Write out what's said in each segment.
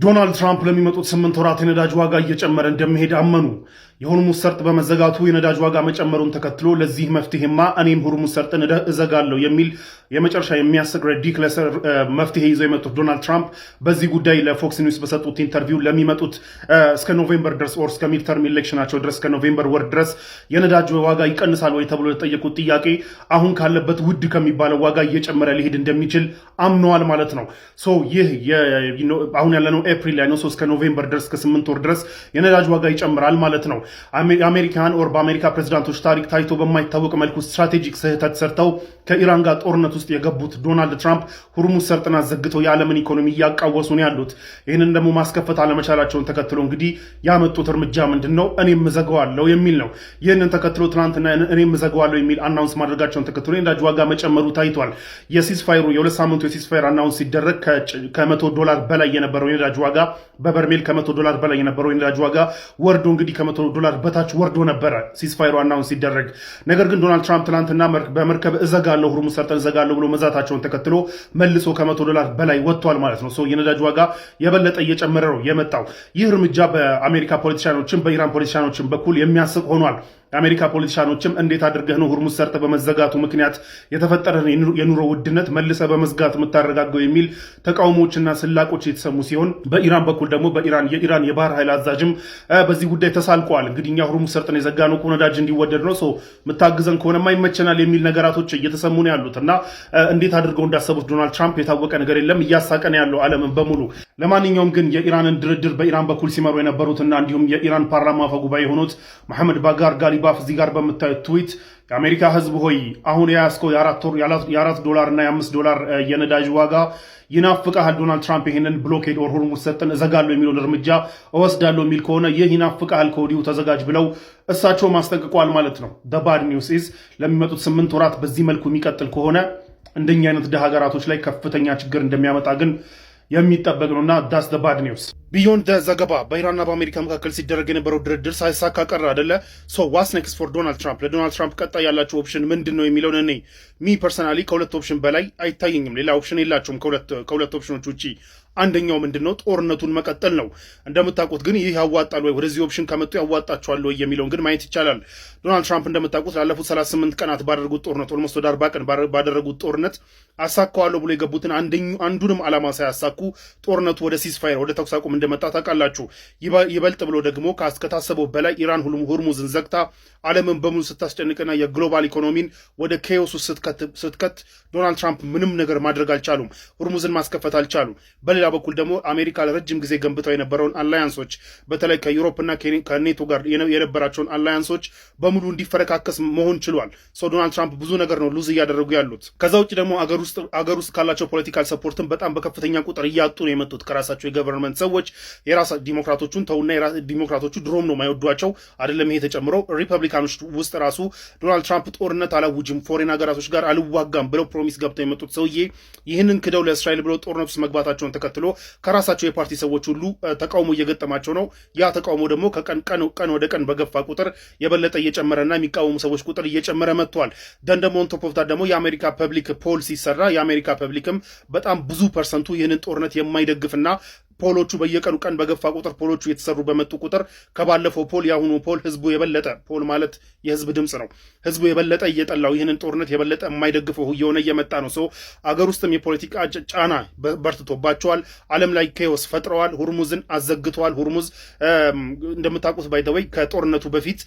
ዶናልድ ትራምፕ ለሚመጡት 8 ወራት የነዳጅ ዋጋ እየጨመረ እንደሚሄድ አመኑ። የሆርሙዝ ሰርጥ በመዘጋቱ የነዳጅ ዋጋ መጨመሩን ተከትሎ ለዚህ መፍትሄማ እኔም ሆርሙዝ ሰርጥን እዘጋለሁ የሚል የመጨረሻ የሚያስቅ ሪዲክለስ መፍትሄ ይዘው የመጡት ዶናልድ ትራምፕ በዚህ ጉዳይ ለፎክስ ኒውስ በሰጡት ኢንተርቪው ለሚመጡት እስከ ኖቬምበር ድረስ ኦር እስከ ሚድተርም ኢሌክሽናቸው ድረስ ከኖቬምበር ወር ድረስ የነዳጅ ዋጋ ይቀንሳል ወይ ተብሎ ለጠየቁት ጥያቄ አሁን ካለበት ውድ ከሚባለው ዋጋ እየጨመረ ሊሄድ እንደሚችል አምነዋል ማለት ነው። ይህ አሁን ያለነው ኤፕሪል ላይ ነው። እስከ ኖቬምበር ድረስ ከ8 ወር ድረስ የነዳጅ ዋጋ ይጨምራል ማለት ነው። አሜሪካን ኦር በአሜሪካ ፕሬዝዳንቶች ታሪክ ታይቶ በማይታወቅ መልኩ ስትራቴጂክ ስህተት ሰርተው ከኢራን ጋር ጦርነት ውስጥ የገቡት ዶናልድ ትራምፕ ሆርሙዝ ሰርጥን አዘግተው የዓለምን ኢኮኖሚ እያቃወሱ ነው ያሉት። ይህንን ደግሞ ማስከፈት አለመቻላቸውን ተከትሎ እንግዲህ ያመጡት እርምጃ ምንድን ነው? እኔም እዘጋዋለሁ የሚል ነው። ይህንን ተከትሎ ትናንትና እኔም እዘጋዋለሁ የሚል አናውንስ ማድረጋቸውን ተከትሎ የነዳጅ ዋጋ መጨመሩ ታይቷል። የሲስፋይሩ የ2 ሳምንቱ የሲስፋይር አናውንስ ሲደረግ $100 በላይ የነበረው የነዳጅ ዋጋ በበርሜል $100 በላይ የነበረው የነዳጅ ዋጋ ወርዶ እንግዲህ $100 በታች ወርዶ ነበረ ሲስፋይሩ አናውንስ ሲደረግ። ነገር ግን ዶናልድ ትራምፕ ትናንትና በመርከብ እዘጋለሁ ሆርሙዝ ሰርጥን እዘጋለሁ ብሎ መዛታቸውን ተከትሎ መልሶ $100 በላይ ወጥቷል ማለት ነው። የነዳጅ ዋጋ የበለጠ እየጨመረ ነው የመጣው። ይህ እርምጃ በአሜሪካ ፖለቲሻኖችም በኢራን ፖለቲሻኖችም በኩል የሚያስቅ ሆኗል። የአሜሪካ ፖለቲሻኖችም እንዴት አድርገህ ነው ሆርሙዝ ሰርጥ በመዘጋቱ ምክንያት የተፈጠረ የኑሮ ውድነት መልሰ በመዝጋት የምታረጋገው የሚል ተቃውሞችና ስላቆች የተሰሙ ሲሆን በኢራን በኩል ደግሞ የኢራን የባህር ኃይል አዛዥም በዚህ ጉዳይ ተሳልቀዋል። እንግዲህ እኛ ሆርሙዝ ሰርጥን የዘጋነው እኮ ነዳጅ እንዲወደድ ነው፣ የምታግዘን ከሆነማ ይመቸናል የሚል ነገራቶች እየተሰሙ ነው ያሉት እና እንዴት አድርገው እንዳሰቡት ዶናልድ ትራምፕ የታወቀ ነገር የለም። እያሳቀን ያለው ዓለምን በሙሉ። ለማንኛውም ግን የኢራንን ድርድር በኢራን በኩል ሲመሩ የነበሩትና እንዲሁም የኢራን ፓርላማ አፈ ጉባኤ የሆኑት መሐመድ ባጋር ጋሊባፍ እዚህ ጋር በምታዩት ትዊት የአሜሪካ ሕዝብ ሆይ አሁን የያዝከው $4 እና $5 የነዳጅ ዋጋ ይናፍቃል። ዶናልድ ትራምፕ ይሄንን ብሎኬድ ኦር ሆርሙዝ ሰርጥን እዘጋለሁ የሚለውን እርምጃ እወስዳለሁ የሚል ከሆነ ይህ ይናፍቃል፣ ከወዲሁ ተዘጋጅ ብለው እሳቸው ማስጠንቅቀዋል ማለት ነው። the bad news is ለሚመጡት 8 ወራት በዚህ መልኩ የሚቀጥል ከሆነ እንደኛ አይነት ደሃ ሀገራቶች ላይ ከፍተኛ ችግር እንደሚያመጣ ግን የሚጠበቅ ነውና ዳስ the bad news። ቢዮንድ ዘገባ በኢራንና በአሜሪካ መካከል ሲደረግ የነበረው ድርድር ሳይሳካ ቀረ አይደለ? ዋትስ ኔክስት ፎር ዶናልድ ትራምፕ? ለዶናልድ ትራምፕ ቀጣይ ያላቸው ኦፕሽን ምንድን ነው የሚለውን እኔ ፐርሰናሊ ከሁለት ኦፕሽን በላይ አይታየኝም። ሌላ ኦፕሽን የላቸውም ከሁለት ኦፕሽኖች ውጭ። አንደኛው ምንድን ነው? ጦርነቱን መቀጠል ነው። እንደምታውቁት ግን ይህ ያዋጣል ወይ፣ ወደዚህ ኦፕሽን ከመጡ ያዋጣቸዋል ወይ የሚለውን ግን ማየት ይቻላል። ዶናልድ ትራምፕ እንደምታውቁት ላለፉት 38 ቀናት ባደረጉት ጦርነት ኦልሞስት ወደ 40 ቀን ባደረጉት ጦርነት አሳካዋለሁ ብሎ የገቡትን አንዱንም ዓላማ ሳያሳኩ ጦርነቱ ወደ ሲስፋየር ወደ ተኩስ አቁም እንደመጣ ታውቃላችሁ። ይበልጥ ብሎ ደግሞ ከታሰበው በላይ ኢራን ሆርሙዝን ዘግታ ዓለምን በሙሉ ስታስጨንቅና የግሎባል ኢኮኖሚን ወደ ኬዮስ ውስጥ ስትከት ዶናልድ ትራምፕ ምንም ነገር ማድረግ አልቻሉም። ሆርሙዝን ማስከፈት አልቻሉም። በሌላ በኩል ደግሞ አሜሪካ ለረጅም ጊዜ ገንብተው የነበረውን አላያንሶች በተለይ ከዩሮፕና ከኔቶ ጋር የነበራቸውን አላያንሶች በሙሉ እንዲፈረካከስ መሆን ችሏል። ዶናልድ ትራምፕ ብዙ ነገር ነው ሉዝ እያደረጉ ያሉት። ከዛ ውጭ ደግሞ አገር ውስጥ ካላቸው ፖለቲካል ሰፖርትን በጣም በከፍተኛ ቁጥር እያጡ ነው የመጡት ከራሳቸው የገቨርንመንት ሰዎች። የራሳ ዲሞክራቶቹን ተውና ዲሞክራቶቹ ድሮም ነው ማይወዷቸው አይደለም። ይሄ ተጨምሮ ሪፐብሊካኖች ውስጥ ራሱ ዶናልድ ትራምፕ ጦርነት አላውጅም ፎሬን ሀገራቶች ጋር አልዋጋም ብለው ፕሮሚስ ገብተው የመጡት ሰውዬ ይህንን ክደው ለእስራኤል ብለው ጦርነት ውስጥ መግባታቸውን ተከትሎ ከራሳቸው የፓርቲ ሰዎች ሁሉ ተቃውሞ እየገጠማቸው ነው። ያ ተቃውሞ ደግሞ ቀን ወደ ቀን በገፋ ቁጥር የበለጠ እየጨመረና የሚቃወሙ ሰዎች ቁጥር እየጨመረ መጥቷል። ደግሞ ኦን ቶፕ ኦፍ ዳት ደግሞ የአሜሪካ ፐብሊክ ፖል ሲሰራ የአሜሪካ ፐብሊክም በጣም ብዙ ፐርሰንቱ ይህንን ጦርነት የማይደግፍና ፖሎቹ በየቀኑ ቀን በገፋ ቁጥር ፖሎቹ የተሰሩ በመጡ ቁጥር ከባለፈው ፖል የአሁኑ ፖል ህዝቡ የበለጠ ፖል ማለት የህዝብ ድምፅ ነው። ህዝቡ የበለጠ እየጠላው ይህንን ጦርነት የበለጠ የማይደግፈው እየሆነ እየመጣ ነው። አገር ውስጥም የፖለቲካ ጫና በርትቶባቸዋል። ዓለም ላይ ኬዎስ ፈጥረዋል። ሆርሙዝን አዘግተዋል። ሆርሙዝ እንደምታውቁት ባይተወይ ከጦርነቱ በፊት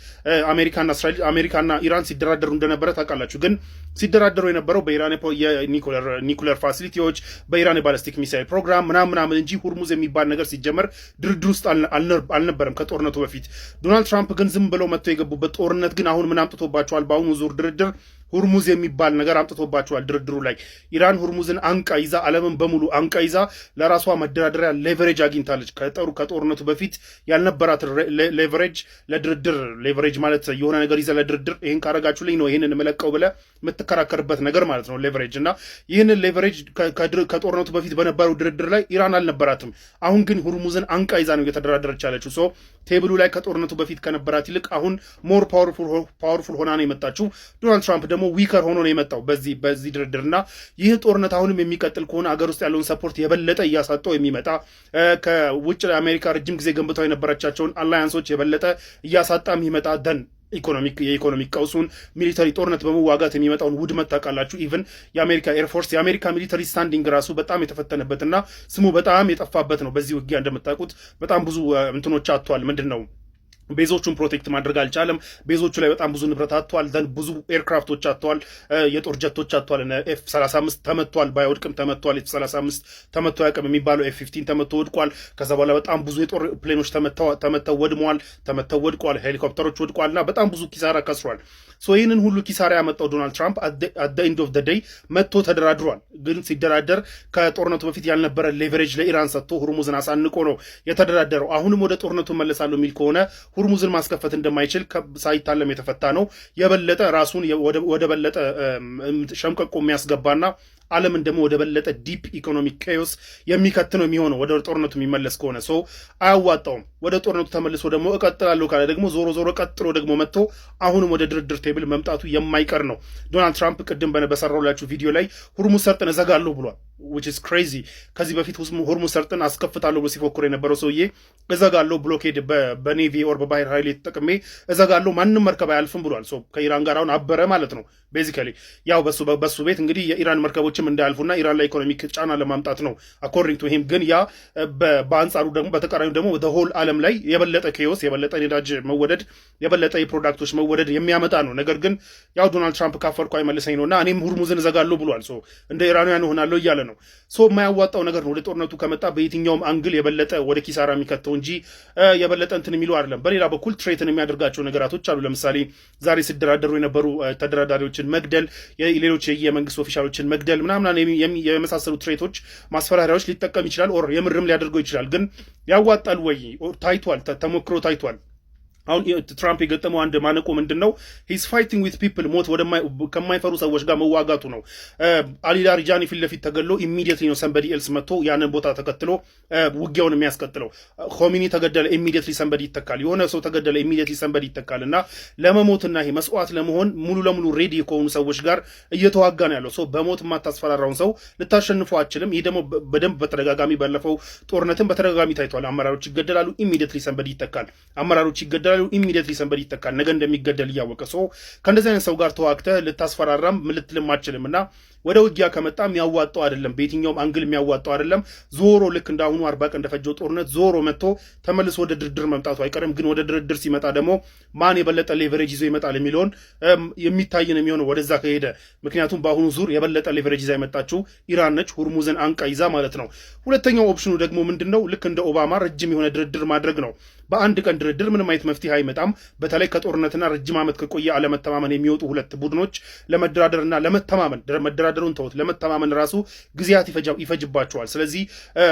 አሜሪካና ኢራን ሲደራደሩ እንደነበረ ታውቃላችሁ። ግን ሲደራደሩ የነበረው በኢራን የኒኩለር ፋሲሊቲዎች በኢራን የባለስቲክ ሚሳይል ፕሮግራም ምናምን እንጂ ሆርሙዝ የሚባል ነገር ሲጀመር ድርድር ውስጥ አልነበረም ከጦርነቱ በፊት። ዶናልድ ትራምፕ ግን ዝም ብለው መጥተው የገቡበት ጦርነት ግን አሁን ምን አምጥቶባቸዋል? በአሁኑ ዙር ድርድር ሆርሙዝ የሚባል ነገር አምጥቶባቸዋል። ድርድሩ ላይ ኢራን ሆርሙዝን አንቃ ይዛ ዓለምን በሙሉ አንቃ ይዛ ለራሷ መደራደሪያ ሌቨሬጅ አግኝታለች። ከጦርነቱ በፊት ያልነበራት ሌቨሬጅ ለድርድር ሌቨሬጅ ማለት የሆነ ነገር ይዘ ለድርድር ይህን ካረጋችሁልኝ ነው ይህንን የምለቀው ብለ የምትከራከርበት ነገር ማለት ነው ሌቨሬጅ። እና ይህንን ሌቨሬጅ ከጦርነቱ በፊት በነበረው ድርድር ላይ ኢራን አልነበራትም። አሁን ግን ሆርሙዝን አንቃ ይዛ ነው እየተደራደረች ያለችው። ቴብሉ ላይ ከጦርነቱ በፊት ከነበራት ይልቅ አሁን ሞር ፓወርፉል ሆና ነው የመጣችው። ዶናልድ ትራምፕ ደግሞ ደግሞ ዊከር ሆኖ ነው የመጣው በዚህ ድርድርና ይህ ጦርነት አሁንም የሚቀጥል ከሆነ አገር ውስጥ ያለውን ሰፖርት የበለጠ እያሳጣው የሚመጣ ከውጭ አሜሪካ ረጅም ጊዜ ገንብተው የነበረቻቸውን አላያንሶች የበለጠ እያሳጣ የሚመጣ የኢኮኖሚክ ቀውሱን ሚሊተሪ ጦርነት በመዋጋት የሚመጣውን ውድመት ታውቃላችሁ። ኢቭን የአሜሪካ ኤርፎርስ የአሜሪካ ሚሊተሪ ስታንዲንግ ራሱ በጣም የተፈተነበትና ስሙ በጣም የጠፋበት ነው። በዚህ ውጊያ እንደምታውቁት በጣም ብዙ እንትኖች አጥቷል። ምንድን ነው ቤዞቹን ፕሮቴክት ማድረግ አልቻለም። ቤዞቹ ላይ በጣም ብዙ ንብረት አጥቷል። ዘንድ ብዙ ኤርክራፍቶች አጥቷል። የጦር ጀቶች አጥቷል። ኤፍ35 ተመቷል፣ ባይወድቅም ተመቷል። ኤፍ35 ተመቶ ያቅም የሚባለው ኤፍ15 ተመቶ ወድቋል። ከዛ በኋላ በጣም ብዙ የጦር ፕሌኖች ተመተው ወድመዋል፣ ተመተው ወድቋል። ሄሊኮፕተሮች ወድቋል እና በጣም ብዙ ኪሳራ ከስሯል። ይህንን ሁሉ ኪሳራ ያመጣው ዶናልድ ትራምፕ አት ኤንድ ኦፍ ደ ዴይ መጥቶ ተደራድሯል። ግን ሲደራደር ከጦርነቱ በፊት ያልነበረ ሌቨሬጅ ለኢራን ሰጥቶ ሁርሙዝን አሳንቆ ነው የተደራደረው። አሁንም ወደ ጦርነቱ መለሳለሁ የሚል ከሆነ ሁርሙዝን ማስከፈት እንደማይችል ሳይታለም የተፈታ ነው። የበለጠ ራሱን ወደ በለጠ ሸምቀቆ የሚያስገባና ዓለምን ደግሞ ወደ በለጠ ዲፕ ኢኮኖሚክ ኬዮስ የሚከት ነው የሚሆነው ወደ ጦርነቱ የሚመለስ ከሆነ አያዋጣውም። ወደ ጦርነቱ ተመልሶ ደግሞ እቀጥላለሁ ካለ ደግሞ ዞሮ ቀጥሎ ደግሞ መጥቶ አሁንም ወደ ድርድር ቴብል መምጣቱ የማይቀር ነው። ዶናልድ ትራምፕ ቅድም በሰራሁላችሁ ቪዲዮ ላይ ሁርሙዝ ሰርጥን እዘጋለሁ ብሏል። which is crazy። ከዚህ በፊት ሁርሙዝ ሰርጥን አስከፍታለሁ ብሎ ሲፎክር የነበረው ሰውዬ እዘጋለሁ ብሎኬድ በኔቪ ኦር በባህር ኃይል ተጠቅሜ እዘጋለሁ ማንም መርከብ አያልፍም ብሏል። ከኢራን ጋር አሁን አበረ ማለት ነው። ቤዚካሊ ያው በሱ ቤት እንግዲህ የኢራን መርከቦችም እንዳያልፉና ኢራን ላይ ኢኮኖሚክ ጫና ለማምጣት ነው አኮርዲንግ ቱ ሂም። ግን ያ በአንጻሩ ደግሞ በተቃራኒው ደግሞ ሆል ዓለም ላይ የበለጠ ኬዮስ፣ የበለጠ ነዳጅ መወደድ፣ የበለጠ የፕሮዳክቶች መወደድ የሚያመጣ ነው። ነገር ግን ያው ዶናልድ ትራምፕ ካፈርኩ አይመልሰኝ ነውና እኔም ሁርሙዝን እዘጋለሁ ብሏል። እንደ ኢራናውያን ሆናለሁ እያለ ነው። የማያዋጣው ነገር ነው። ወደ ጦርነቱ ከመጣ በየትኛውም አንግል የበለጠ ወደ ኪሳራ የሚከተው እንጂ የበለጠ እንትን የሚሉ አይደለም። በሌላ በኩል ትሬትን የሚያደርጋቸው ነገራቶች አሉ። ለምሳሌ ዛሬ ሲደራደሩ የነበሩ ተደራዳሪዎችን መግደል፣ ሌሎች የመንግስት ኦፊሻሎችን መግደል ምናምን የመሳሰሉ ትሬቶች፣ ማስፈራሪያዎች ሊጠቀም ይችላል። ኦር የምርም ሊያደርገው ይችላል። ግን ያዋጣል ወይ? ታይቷል፣ ተሞክሮ ታይቷል። አሁን ትራምፕ የገጠመው አንድ ማነቆ ምንድን ነው? ሂስ ፋይቲንግ ዊዝ ፒፕል ሞት ከማይፈሩ ሰዎች ጋር መዋጋቱ ነው። አሊ ላሪጃኒ ፊት ለፊት ተገሎ ኢሚዲየትሊ ነው ሰንበዲ ኤልስ መጥቶ ያንን ቦታ ተከትሎ ውጊያውን የሚያስቀጥለው። ሆሚኒ ተገደለ፣ ኢሚዲየትሊ ሰንበዲ ይተካል። የሆነ ሰው ተገደለ፣ ኢሚዲየትሊ ሰንበዲ ይተካል። እና ለመሞትና ይሄ መስዋዕት ለመሆን ሙሉ ለሙሉ ሬዲ ከሆኑ ሰዎች ጋር እየተዋጋ ነው ያለው። በሞት የማታስፈራራውን ሰው ልታሸንፈው አችልም። ይህ ደግሞ በደንብ በተደጋጋሚ ባለፈው ጦርነትም በተደጋጋሚ ታይቷል። አመራሮች ይገደላሉ፣ ኢሚዲየትሊ ሰንበዲ ይተካል። አመራሮች ይገደላሉ፣ ኢሚዲየትሊ ሰንበዲ ይተካል። ነገ እንደሚገደል እያወቀ ከእንደዚህ አይነት ሰው ጋር ተዋግተህ ልታስፈራራም ልትልም አችልም። እና ወደ ውጊያ ከመጣ የሚያዋጣው አይደለም፣ በየትኛውም አንግል የሚያዋጣው አይደለም። ዞሮ ልክ እንዳሁኑ 40 ቀን እንደፈጀው ጦርነት ዞሮ መጥቶ ተመልሶ ወደ ድርድር መምጣቱ አይቀርም። ግን ወደ ድርድር ሲመጣ ደግሞ ማን የበለጠ ሌቨሬጅ ይዞ ይመጣል የሚለውን የሚታይ ነው የሚሆነው ወደዛ ከሄደ። ምክንያቱም በአሁኑ ዙር የበለጠ ሌቨሬጅ ይዛ የመጣችው ኢራን ነች፣ ሁርሙዝን አንቃ ይዛ ማለት ነው። ሁለተኛው ኦፕሽኑ ደግሞ ምንድነው? ልክ እንደ ኦባማ ረጅም የሆነ ድርድር ማድረግ ነው። በአንድ ቀን ድርድር ምንም አይነት መፍትሄ አይመጣም። በተለይ ከጦርነትና ረጅም ዓመት ከቆየ አለመተማመን የሚወጡ ሁለት ቡድኖች ለመደራደርና መደራደሩን ተውት፣ ለመተማመን ራሱ ጊዜያት ይፈጅባቸዋል። ስለዚህ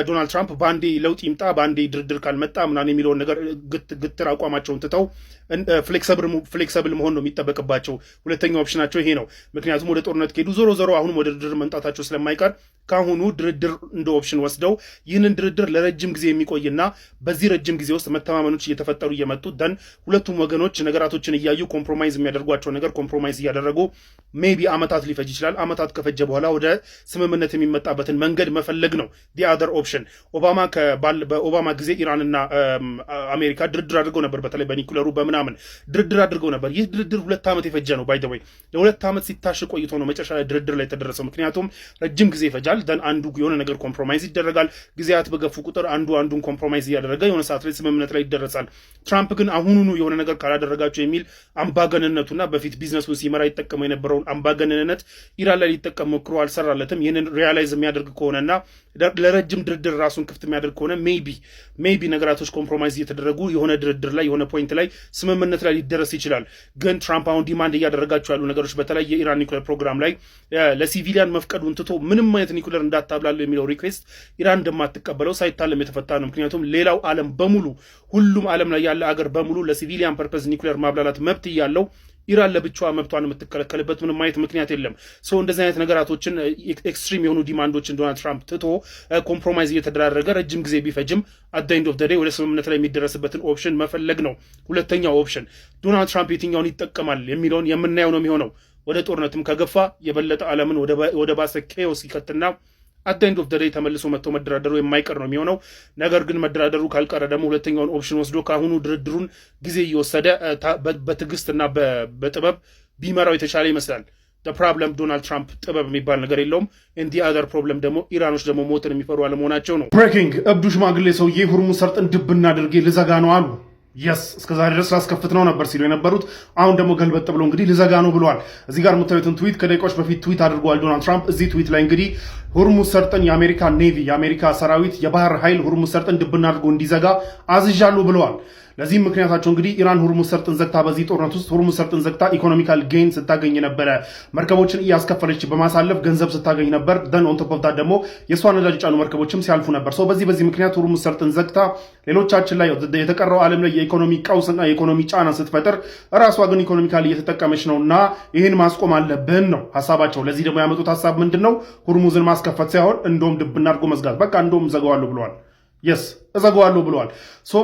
ዶናልድ ትራምፕ በአንዴ ለውጥ ይምጣ በአንዴ ድርድር ካልመጣ ምናምን የሚለውን ነገር ግትር አቋማቸውን ትተው ፍሌክሰብል መሆን ነው የሚጠበቅባቸው። ሁለተኛው ኦፕሽናቸው ይሄ ነው። ምክንያቱም ወደ ጦርነት ከሄዱ ዞሮ አሁንም ወደ ድርድር መምጣታቸው ስለማይቀር ካሁኑ ድርድር እንደ ኦፕሽን ወስደው ይህንን ድርድር ለረጅም ጊዜ የሚቆይና በዚህ ረጅም ጊዜ ውስጥ መተማመኖች እየተፈጠሩ እየመጡ ደን ሁለቱም ወገኖች ነገራቶችን እያዩ ኮምፕሮማይዝ የሚያደርጓቸው ነገር ኮምፕሮማይዝ እያደረጉ ሜቢ አመታት ሊፈጅ ይችላል። አመታት ከፈጀ በኋላ ወደ ስምምነት የሚመጣበትን መንገድ መፈለግ ነው ዲ አዘር ኦፕሽን። በኦባማ ጊዜ ኢራንና አሜሪካ ድርድር አድርገው ነበር። በተለይ በኒኩለሩ በምናምን ድርድር አድርገው ነበር። ይህ ድርድር 2 ዓመት የፈጀ ነው። ባይ ዘ ወይ ለ2 ዓመት ሲታሽ ቆይቶ ነው መጨረሻ ላይ ድርድር ላይ ተደረሰው። ምክንያቱም ረጅም ጊዜ ይፈጃል። ደን አንዱ የሆነ ነገር ኮምፕሮማይዝ ይደረጋል። ጊዜያት በገፉ ቁጥር አንዱን ኮምፕሮማይዝ እያደረገ የሆነ ሰዓት ላይ ስምምነት ላይ ይደረሳል። ትራምፕ ግን አሁኑኑ የሆነ ነገር ካላደረጋቸው የሚል አምባገነንነቱና በፊት ቢዝነሱን ሲመራ ይጠቀመው የነበረውን አምባገነንነት ኢራን ላይ ሊጠቀም ሞክሮ አልሰራለትም። ይህንን ሪያላይዝ የሚያደርግ ከሆነና ለረጅም ድርድር ራሱን ክፍት የሚያደርግ ከሆነ ሜቢ ነገራቶች ኮምፕሮማይዝ እየተደረጉ የሆነ ድርድር ላይ የሆነ ፖይንት ላይ ስምምነት ላይ ሊደረስ ይችላል። ግን ትራምፕ አሁን ዲማንድ እያደረጋቸው ያሉ ነገሮች በተለይ የኢራን ኒኩለር ፕሮግራም ላይ ለሲቪሊያን መፍቀዱን ትቶ ምንም አይነት ኒኩለር እንዳታብላሉ የሚለው ሪኩዌስት ኢራን እንደማትቀበለው ሳይታለም የተፈታ ነው። ምክንያቱም ሌላው ዓለም በሙሉ ሁሉም ዓለም ላይ ያለ አገር በሙሉ ለሲቪሊያን ፐርፐዝ ኒኩለር ማብላላት መብት እያለው ኢራን ለብቻዋ መብቷን የምትከለከልበት ምንም አይነት ምክንያት የለም። እንደዚህ አይነት ነገራቶችን ኤክስትሪም የሆኑ ዲማንዶችን ዶናልድ ትራምፕ ትቶ ኮምፕሮማይዝ እየተደራረገ ረጅም ጊዜ ቢፈጅም አት ዘ ኤንድ ኦፍ ዘ ዴይ ወደ ስምምነት ላይ የሚደረስበትን ኦፕሽን መፈለግ ነው ሁለተኛው ኦፕሽን። ዶናልድ ትራምፕ የትኛውን ይጠቀማል የሚለውን የምናየው ነው የሚሆነው። ወደ ጦርነትም ከገፋ የበለጠ ዓለምን ወደ ባሰ ኬኦስ ይከትና አት ኤንድ ኦፍ ዘ ዴይ ተመልሶ መጥቶ መደራደሩ የማይቀር ነው የሚሆነው። ነገር ግን መደራደሩ ካልቀረ ደግሞ ሁለተኛውን ኦፕሽን ወስዶ ካሁኑ ድርድሩን ጊዜ እየወሰደ በትዕግስትና በጥበብ ቢመራው የተሻለ ይመስላል። ፕሮብለም ዶናልድ ትራምፕ ጥበብ የሚባል ነገር የለውም። እንዲ አዘር ፕሮብለም ደግሞ ኢራኖች ደግሞ ሞትን የሚፈሩ አለመሆናቸው ነው። ብሬኪንግ እብዱ ሽማግሌ ሰውዬ ሁርሙዝ ሰርጥን ድብና አድርጌ ልዘጋ ነው አሉ። የስ እስከዛሬ ድረስ ላስከፍት ነው ነበር ሲሉ የነበሩት አሁን ደግሞ ገልበጥ ብሎ እንግዲህ ልዘጋ ነው ብለዋል። እዚህ ጋር የምታዩትን ትዊት ከደቂቃዎች በፊት ትዊት አድርገዋል ዶናልድ ትራምፕ። እዚህ ትዊት ላይ እንግዲህ ሁርሙዝ ሰርጥን የአሜሪካ ኔቪ የአሜሪካ ሰራዊት የባህር ኃይል ሁርሙዝ ሰርጥን ድብና አድርጎ እንዲዘጋ አዝዣለሁ ብለዋል። ለዚህም ምክንያታቸው እንግዲህ ኢራን ሁርሙዝ ሰርጥን ዘግታ በዚህ ጦርነት ውስጥ ሁርሙዝ ሰርጥን ዘግታ ኢኮኖሚካል ጌን ስታገኝ ነበረ። መርከቦችን እያስከፈለች በማሳለፍ ገንዘብ ስታገኝ ነበር። ደን ኦን ቶፕ ኦፍ ዳት ደግሞ የእሷ ነዳጅ ጫኑ መርከቦችም ሲያልፉ ነበር። በዚህ ምክንያት ሁርሙዝ ሰርጥን ዘግታ ሌሎቻችን ላይ የተቀረው ዓለም ላይ የኢኮኖሚ ቀውስና የኢኮኖሚ ጫና ስትፈጥር እራሷ ግን ኢኮኖሚካል እየተጠቀመች ነው እና ይህን ማስቆም አለብን ነው ሀሳባቸው። ለዚህ ደግሞ ያመጡት ሀሳብ ምንድን ነው? ሁርሙዝን ማስከፈት ሳይሆን እንደውም ድብና አድርጎ መዝጋት። በቃ እንደውም ዘጋዋለሁ ብለዋል። የስ እዘጋዋለሁ ብለዋል።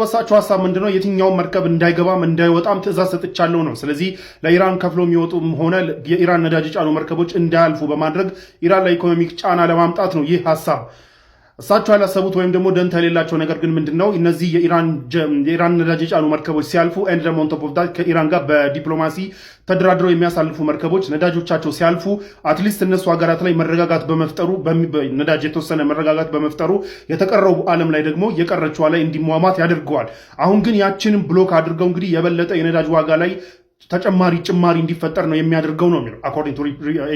በሳቸው ሀሳብ ምንድነው? የትኛውን መርከብ እንዳይገባም እንዳይወጣም ትዕዛዝ ሰጥቻለሁ ነው። ስለዚህ ለኢራን ከፍሎ የሚወጡም ሆነ የኢራን ነዳጅ ጫኑ መርከቦች እንዳያልፉ በማድረግ ኢራን ላይ ኢኮኖሚክ ጫና ለማምጣት ነው ይህ ሀሳብ። እሳቸው ያላሰቡት ወይም ደግሞ ደንታ የሌላቸው ነገር ግን ምንድነው? እነዚህ የኢራን ነዳጅ የጫኑ መርከቦች ሲያልፉ ኤንድ ደግሞ ኦን ቶፕ ኦፍ ዳት ከኢራን ጋር በዲፕሎማሲ ተደራድረው የሚያሳልፉ መርከቦች ነዳጆቻቸው ሲያልፉ አትሊስት እነሱ ሀገራት ላይ መረጋጋት በመፍጠሩ ነዳጅ የተወሰነ መረጋጋት በመፍጠሩ የተቀረው ዓለም ላይ ደግሞ የቀረችዋ ላይ እንዲሟሟት ያደርገዋል። አሁን ግን ያችንን ብሎክ አድርገው እንግዲህ የበለጠ የነዳጅ ዋጋ ላይ ተጨማሪ ጭማሪ እንዲፈጠር ነው የሚያደርገው ነው የሚለው። አኮርዲንግ ቱ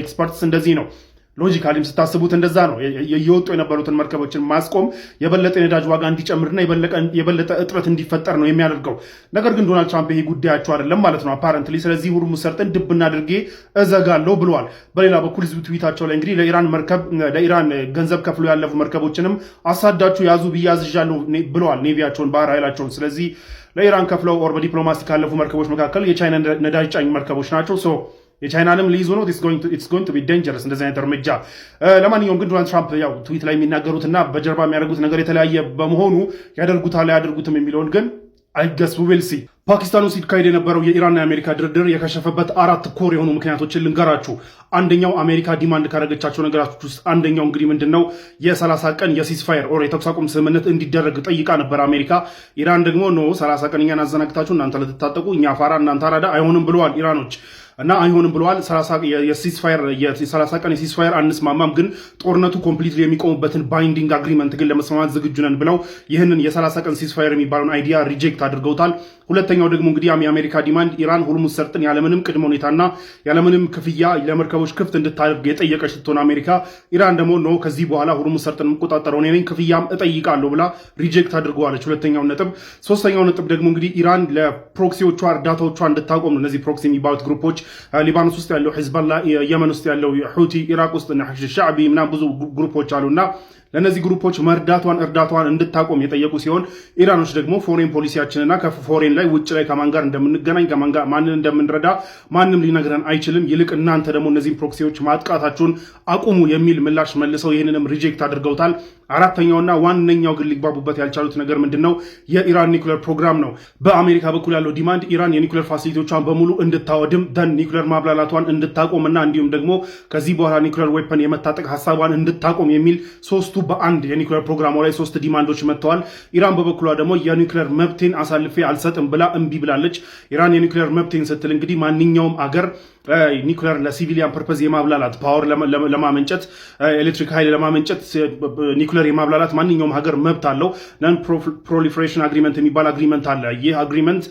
ኤክስፐርትስ እንደዚህ ነው። ሎጂካሊም ስታስቡት እንደዛ ነው። እየወጡ የነበሩትን መርከቦችን ማስቆም የበለጠ የነዳጅ ዋጋ እንዲጨምርና የበለጠ እጥረት እንዲፈጠር ነው የሚያደርገው። ነገር ግን ዶናልድ ትራምፕ ይሄ ጉዳያቸው አይደለም ማለት ነው አፓረንትሊ። ስለዚህ ሁርሙዝ ሰርጥን ድብና አድርጌ እዘጋለሁ ብለዋል። በሌላ በኩል ህዝቡ ትዊታቸው ላይ እንግዲህ ለኢራን ገንዘብ ከፍሎ ያለፉ መርከቦችንም አሳዳችሁ ያዙ ብዬ አዝዣለሁ ብለዋል፣ ኔቪያቸውን ባህር ኃይላቸውን። ስለዚህ ለኢራን ከፍለው ኦር በዲፕሎማሲ ካለፉ መርከቦች መካከል የቻይና ነዳጅ ጫኝ መርከቦች ናቸው። የቻይናንም ሊይዙ ነው። ኢትስ ጎይንግ ቱ ቢ ዴንጀረስ እንደዚህ አይነት እርምጃ። ለማንኛውም ግን ዶናልድ ትራምፕ ያው ትዊት ላይ የሚናገሩትና በጀርባ የሚያደርጉት ነገር የተለያየ በመሆኑ ያደርጉታል አያደርጉትም የሚለውን ግን አይገስ ዊል ሲ። ፓኪስታን ውስጥ ሲካሄድ የነበረው የኢራንና የአሜሪካ ድርድር የከሸፈበት 4 ኮር የሆኑ ምክንያቶችን ልንገራችሁ። አንደኛው አሜሪካ ዲማንድ ካደረገቻቸው ነገራቶች ውስጥ አንደኛው እንግዲህ ምንድነው የ30 ቀን የሲስፋየር ኦር የተኩስ አቁም ስምምነት እንዲደረግ ጠይቃ ነበር አሜሪካ። ኢራን ደግሞ ኖ 30 ቀን እኛን አዘናግታችሁ እናንተ ልትታጠቁ እኛ ፋራ እናንተ አራዳ አይሆንም ብለዋል ኢራኖች እና አይሆንም ብለዋል። 30 ቀን የሲስፋየር አንስማማም፣ ግን ጦርነቱ ኮምፕሊትሊ የሚቆሙበትን ባይንዲንግ አግሪመንት ግን ለመስማማት ዝግጁ ነን ብለው ይህንን የ30 ቀን ሲስፋየር የሚባለውን አይዲያ ሪጀክት አድርገውታል። ሁለተኛው ደግሞ እንግዲህ የአሜሪካ ዲማንድ ኢራን ሁርሙዝ ሰርጥን ያለምንም ቅድመ ሁኔታና ያለምንም ክፍያ ለመርከቦች ክፍት እንድታደርግ የጠየቀች ስትሆን አሜሪካ ኢራን ደግሞ ኖ ከዚህ በኋላ ሁርሙዝ ሰርጥን የምቆጣጠረው እኔ ነኝ ክፍያም እጠይቃለሁ ብላ ሪጀክት አድርገዋለች። ሁለተኛው ነጥብ። ሶስተኛው ነጥብ ደግሞ እንግዲህ ኢራን ለፕሮክሲዎቿ እርዳታዎቿ እንድታቆም ነው። እነዚህ ፕሮክሲ የሚባሉት ግሩፖች ሊባኖስ ውስጥ ያለው ሂዝቦላ፣ የመን ውስጥ ያለው ሁቲ፣ ኢራቅ ውስጥ ሻዕቢ ምናምን ብዙ ግሩፖች አሉና ለነዚህ ግሩፖች እርዳታዋን እንድታቆም የጠየቁ ሲሆን ኢራኖች ደግሞ ፎሬን ፖሊሲያችንና ከፎሬን ላይ ውጭ ላይ ከማን ጋር እንደምንገናኝ ማንን እንደምንረዳ ማንም ሊነግረን አይችልም፣ ይልቅ እናንተ ደግሞ እነዚህን ፕሮክሲዎች ማጥቃታችሁን አቁሙ የሚል ምላሽ መልሰው ይህንንም ሪጀክት አድርገውታል። አራተኛውና ዋነኛው ግን ሊግባቡበት ያልቻሉት ነገር ምንድነው? የኢራን ኒኩሌር ፕሮግራም ነው። በአሜሪካ በኩል ያለው ዲማንድ ኢራን የኒኩሌር ፋሲሊቲዎቿን በሙሉ እንድታወድም ደን ኒኩሌር ማብላላቷን እንድታቆምና እንዲሁም ደግሞ ከዚህ በኋላ ኒኩሌር ዌፐን የመታጠቅ ሀሳቧን እንድታቆም የሚል ሶስቱ በአንድ የኒኩሌር ፕሮግራሟ ላይ 3 ዲማንዶች መጥተዋል። ኢራን በበኩሏ ደግሞ የኒኩሌር መብቴን አሳልፌ አልሰጥም ብላ እምቢ ብላለች። ኢራን የኒኩሌር መብቴን ስትል እንግዲህ ማንኛውም አገር ኒኩሌር ለሲቪሊያን ፐርፐዝ የማብላላት ፓወር ለማመንጨት ኤሌክትሪክ ኃይል ለማመንጨት ኒኩሌር የማብላላት ማንኛውም ሀገር መብት አለው። ነን ፕሮሊፌሬሽን አግሪመንት የሚባል አግሪመንት አለ። ይህ አግሪመንት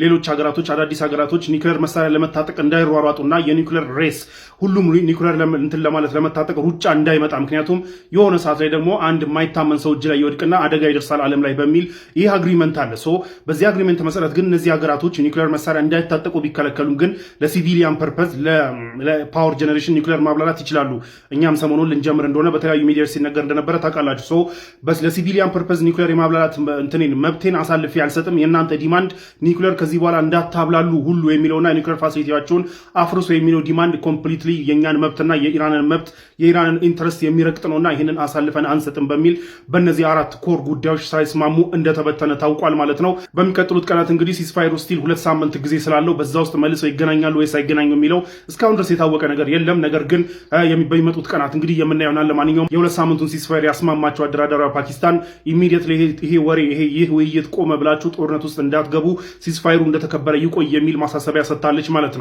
ሌሎች ሀገራቶች አዳዲስ ሀገራቶች ኒኩሌር መሳሪያ ለመታጠቅ እንዳይሯሯጡና የኒኩሌር ሬስ ሁሉም ኒኩሌር እንትን ለማለት ለመታጠቅ ሩጫ እንዳይመጣ፣ ምክንያቱም የሆነ ሰዓት ላይ ደግሞ አንድ የማይታመን ሰው እጅ ላይ ይወድቅና አደጋ ይደርሳል ዓለም ላይ በሚል ይህ አግሪመንት አለ። በዚህ አግሪመንት መሰረት ግን እነዚህ ሀገራቶች ኒኩሌር መሳሪያ እንዳይታጠቁ ቢከለከሉም ግን ለሲቪሊያን ፐርፐዝ ለፓወር ጀነሬሽን ኒኩሌር ማብላላት ይችላሉ። እኛም ሰሞኑን ልንጀምር እንደሆነ በተለያዩ ሚዲያዎች ሲነገር እንደነበረ ታውቃላችሁ። ለሲቪሊያን ፐርፐዝ ኒኩሌር የማብላላት እንትኔን መብቴን አሳልፌ አልሰጥም፣ የእናንተ ዲማንድ ኒኩሌር ከዚህ በኋላ እንዳታብላሉ ሁሉ የሚለውና ኒኩሌር ፋሲሊቲያቸውን አፍርሶ የሚለው ዲማንድ ኮምፕሊትሊ የእኛን መብትና የኢራንን መብት የኢራንን ኢንትረስት የሚረግጥ ነውና ይህንን አሳልፈን አንሰጥም በሚል በእነዚህ 4 ኮር ጉዳዮች ሳይስማሙ እንደተበተነ ታውቋል ማለት ነው። በሚቀጥሉት ቀናት እንግዲህ ሲስፋየሩ ስቲል 2 ሳምንት ጊዜ ስላለው በዛ ውስጥ መልሰው ይገናኛሉ ወይስ አይገናኙ የሚለው እስካሁን ድረስ የታወቀ ነገር የለም። ነገር ግን በሚመጡት ቀናት እንግዲህ የምናየው ይሆናል። ለማንኛውም የሁለት ሳምንቱን ሲስፋየር ያስማማቸው አደራዳሪዋ ፓኪስታን ኢሚዲየትሊ ይሄ ወሬ ይህ ውይይት ቆመ ብላችሁ ጦርነት ውስጥ እንዳትገቡ ሲስፋየሩ እንደተከበረ ይቆይ የሚል ማሳሰቢያ ሰጥታለች ማለት ነው።